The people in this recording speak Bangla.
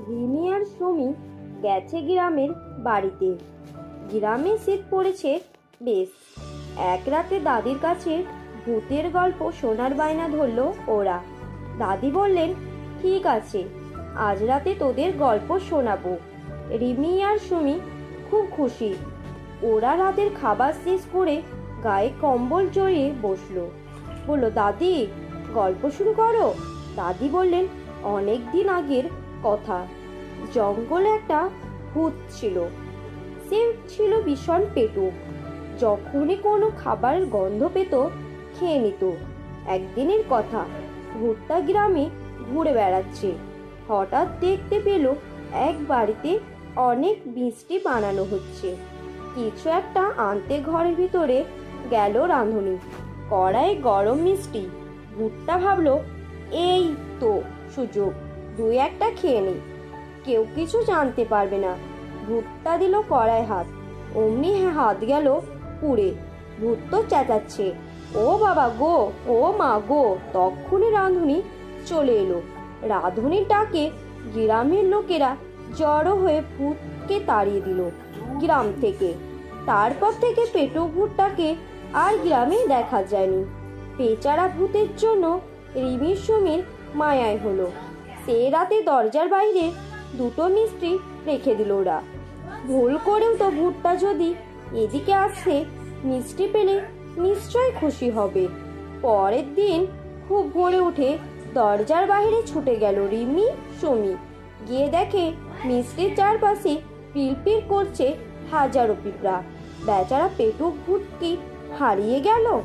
রিমি আর সুমি গেছে গ্রামের বাড়িতে। গ্রামে শীত পড়েছে বেশ। এক রাতে দাদির কাছে ভূতের গল্প শোনার বায়না ধরল ওরা। দাদি বললেন, ঠিক আছে, আজ রাতে তোদের গল্প শোনাবো। রিমি আর সুমি খুব খুশি। ওরা রাতের খাবার শেষ করে গায়ে কম্বল জড়িয়ে বসলো। বলল, দাদি গল্প শুরু করো। দাদি বললেন, অনেক দিন আগের কথা। জঙ্গলে একটা ভূত ছিল। সে ছিল ভীষণ পেটুক। যখনই কোনো খাবারের গন্ধ পেত খেয়ে নিত। একদিনের কথা, ভূতটা গ্রামে ঘুরে বেড়াচ্ছে। হঠাৎ দেখতে পেল এক বাড়িতে অনেক মিষ্টি বানানো হচ্ছে। কিছু একটা আনতে ঘরের ভিতরে গেল রাঁধুনি। কড়াই গরম মিষ্টি। ভূতটা ভাবলো, এই তো সুযোগ, দুই একটা খেয়ে নি, কেউ কিছু জানতে পারবে না। ভূতটা দিল কড়াই হাত, অমনি হাত গেল পুড়ে। ভূত তো চেঁচাচ্ছে, ও বাবা গো, ও মা গো। তখনই রাঁধুনি চলে এলো। রাঁধুনির ডাকে গ্রামের লোকেরা জড়ো হয়ে ভূতকে তাড়িয়ে দিল গ্রাম থেকে। তারপর থেকে পেটুক ভূতটাকে আর গ্রামে দেখা যায়নি। বেচারা ভূতের জন্য রিমির সুমির মায়ায় হলো। সে রাতে দরজার বাইরে দুটো মিষ্টি রেখে দিল ওরা। ভুল করেও তো ভূতটা যদি এদিকে আসে, মিষ্টি পেলে নিশ্চয় খুশি হবে। পরের দিন খুব ভোরে উঠে দরজার বাইরে ছুটে গেল রিমি সুমি। গিয়ে দেখে মিষ্টির চারপাশে পিলপিল করছে হাজারো পিঁপড়া। বেচারা পেটুক ভূত কি হারিয়ে গেল?